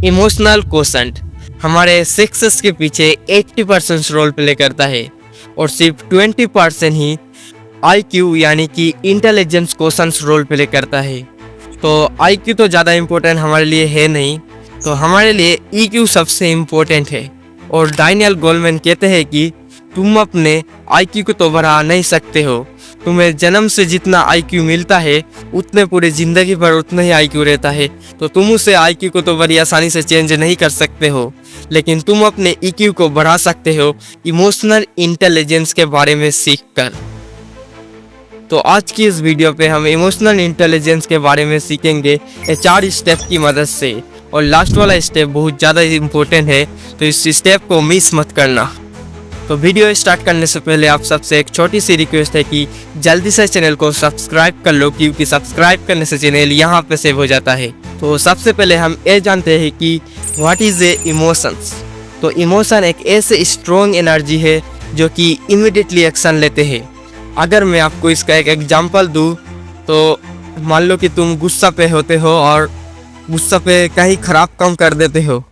Emotional quotient हमारे success के पीछे 80% रोल प्ले करता है और सिर्फ 20% ही IQ यानी कि इंटेलिजेंस कोसेंट रोल प्ले करता है। तो IQ तो ज़्यादा इम्पोर्टेंट हमारे लिए है नहीं, तो हमारे लिए EQ सबसे इम्पोर्टेंट है। और डैनियल गोलमैन कहते हैं कि तुम अपने IQ को तो बढ़ा नहीं सकते हो, तुम्हें जन्म से जितना IQ मिलता है उतने पूरी ज़िंदगी भर उतना ही IQ रहता है। तो तुम उसे IQ को तो बड़ी आसानी से चेंज नहीं कर सकते हो, लेकिन तुम अपने EQ को बढ़ा सकते हो इमोशनल इंटेलिजेंस के बारे में सीखकर। तो आज की इस वीडियो पे हम इमोशनल इंटेलिजेंस के बारे में सीखेंगे 4 स्टेप की मदद से, और लास्ट वाला स्टेप बहुत ज़्यादा इम्पोर्टेंट है, तो इस स्टेप को मिस मत करना। तो वीडियो स्टार्ट करने से पहले आप सबसे एक छोटी सी रिक्वेस्ट है कि जल्दी से चैनल को सब्सक्राइब कर लो, क्योंकि सब्सक्राइब करने से चैनल यहाँ पे सेव हो जाता है। तो सबसे पहले हम ये जानते हैं कि व्हाट इज़ ए इमोशंस। तो इमोशन एक ऐसे स्ट्रॉन्ग एनर्जी है जो कि इमीडिएटली एक्शन लेते हैं। अगर मैं आपको इसका एक एग्जांपल दूँ तो मान लो कि तुम गुस्सा पे होते हो और गुस्सा पे कहीं ख़राब काम कर देते हो,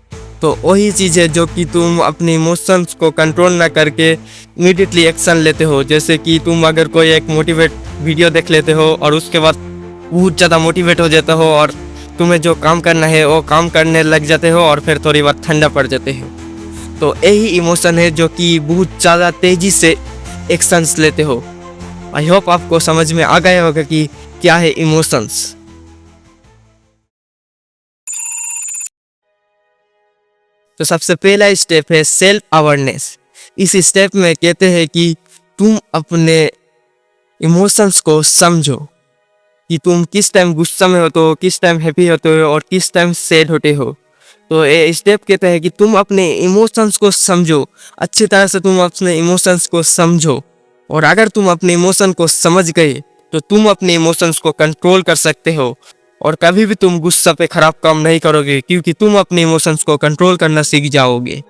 तो वही चीज़ है जो कि तुम अपने इमोशंस को कंट्रोल ना करके इमीडिएटली एक्शन लेते हो। जैसे कि तुम अगर कोई एक मोटिवेट वीडियो देख लेते हो और उसके बाद बहुत ज़्यादा मोटिवेट हो जाते हो और तुम्हें जो काम करना है वो काम करने लग जाते हो और फिर थोड़ी बार ठंडा पड़ जाते हो। तो यही इमोशन है जो कि बहुत ज़्यादा तेज़ी से एक्शंस लेते हो। आई होप आपको समझ में आ गया होगा कि क्या है इमोशंस। तो सबसे पहला स्टेप है सेल्फ अवेयरनेस। इस स्टेप में कहते हैं कि तुम अपने इमोशंस को समझो कि तुम किस टाइम गुस्सा में होते हो, किस टाइम हैप्पी होते हो और किस टाइम सैड होते हो। तो ये स्टेप कहते हैं कि तुम अपने इमोशंस को समझो, अच्छी तरह से तुम अपने इमोशंस को समझो, और अगर तुम अपने इमोशन को समझ गए तो तुम अपने इमोशंस को कंट्रोल कर सकते हो और कभी भी तुम गुस्सा पे खराब काम नहीं करोगे, क्योंकि तुम अपने इमोशंस को कंट्रोल करना सीख जाओगे।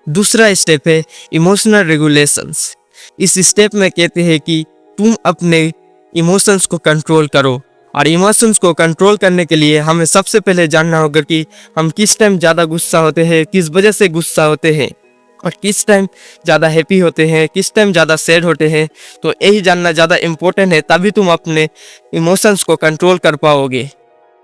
दूसरा स्टेप है इमोशनल रेगुलेशंस। इस स्टेप में कहते हैं कि तुम अपने इमोशंस को कंट्रोल करो, और इमोशंस को कंट्रोल करने के लिए हमें सबसे पहले जानना होगा कि हम किस टाइम ज़्यादा गुस्सा होते हैं, किस वजह से गुस्सा होते हैं, और किस टाइम ज़्यादा हैप्पी होते हैं, किस टाइम ज़्यादा सैड होते हैं। तो यही जानना ज़्यादा इम्पोर्टेंट है, तभी तुम अपने इमोशंस को कंट्रोल कर पाओगे।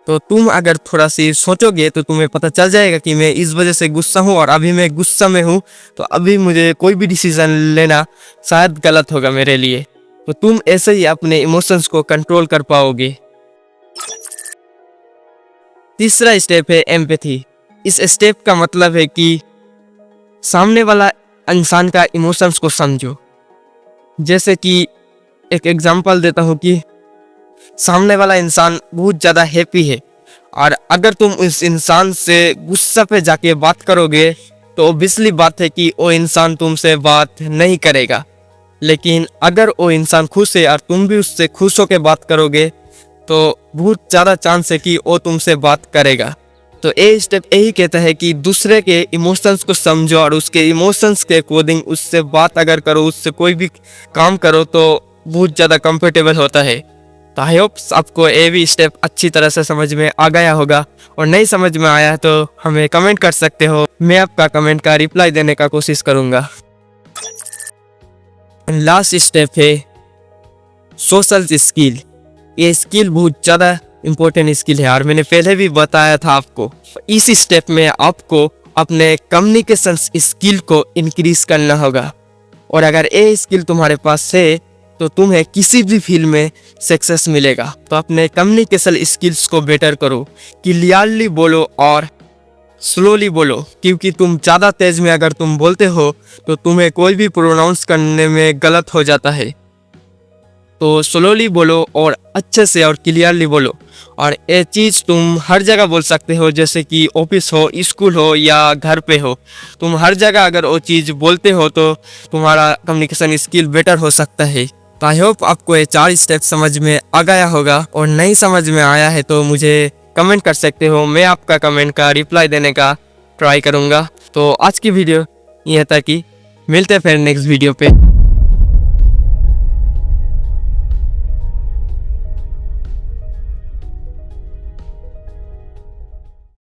तो तुम अगर थोड़ा सी सोचोगे तो तुम्हें पता चल जाएगा कि मैं इस वजह से गुस्सा हूँ और अभी मैं गुस्सा में हूँ, तो अभी मुझे कोई भी डिसीज़न लेना शायद गलत होगा मेरे लिए। तो तुम ऐसे ही अपने इमोशंस को कंट्रोल कर पाओगे। तीसरा स्टेप है एम्पैथी। इस स्टेप का मतलब है कि सामने वाला इंसान का इमोशंस को समझो। जैसे कि एक एग्जांपल देता हूँ कि सामने वाला इंसान बहुत ज़्यादा हैप्पी है, और अगर तुम उस इंसान से गुस्सा पे जाके बात करोगे तो ऑब्वियसली बात है कि वो इंसान तुमसे बात नहीं करेगा। लेकिन अगर वो इंसान खुश है और तुम भी उससे खुश होकर बात करोगे तो बहुत ज़्यादा चांस है कि वो तुमसे बात करेगा। तो ये स्टेप यही कहता है कि दूसरे के इमोशंस को समझो और उसके इमोशंस के अकॉर्डिंग उससे बात अगर करो, उससे कोई भी काम करो तो बहुत ज़्यादा कंफर्टेबल होता है। तो आई होप आपको ये भी स्टेप अच्छी तरह से समझ में आ गया होगा, और नहीं समझ में आया तो हमें कमेंट कर सकते हो, मैं आपका कमेंट का रिप्लाई देने का कोशिश करूँगा। लास्ट स्टेप है सोशल स्किल। ये स्किल बहुत ज़्यादा इम्पोर्टेंट स्किल है और मैंने पहले भी बताया था आपको। इस स्टेप में आपको अपने कम्युनिकेशन स्किल को इंक्रीज करना होगा, और अगर ये स्किल तुम्हारे पास है तो तुम्हें किसी भी फील्ड में सक्सेस मिलेगा। तो अपने कम्युनिकेशन स्किल्स को बेटर करो, क्लियरली बोलो और स्लोली बोलो, क्योंकि तुम ज़्यादा तेज में अगर तुम बोलते हो तो तुम्हें कोई भी प्रोनाउंस करने में गलत हो जाता है। तो स्लोली बोलो और अच्छे से और क्लियरली बोलो, और ये चीज़ तुम हर जगह बोल सकते हो, जैसे कि ऑफिस हो, स्कूल हो या घर पे हो। तुम हर जगह अगर वो चीज़ बोलते हो तो तुम्हारा कम्युनिकेशन स्किल बेटर हो सकता है। तो आई होप आपको ये 4 स्टेप समझ में आ गया होगा, और नहीं समझ में आया है तो मुझे कमेंट कर सकते हो, मैं आपका कमेंट का रिप्लाई देने का ट्राई करूँगा। तो आज की वीडियो ये था कि मिलते हैं फिर नेक्स्ट वीडियो पे।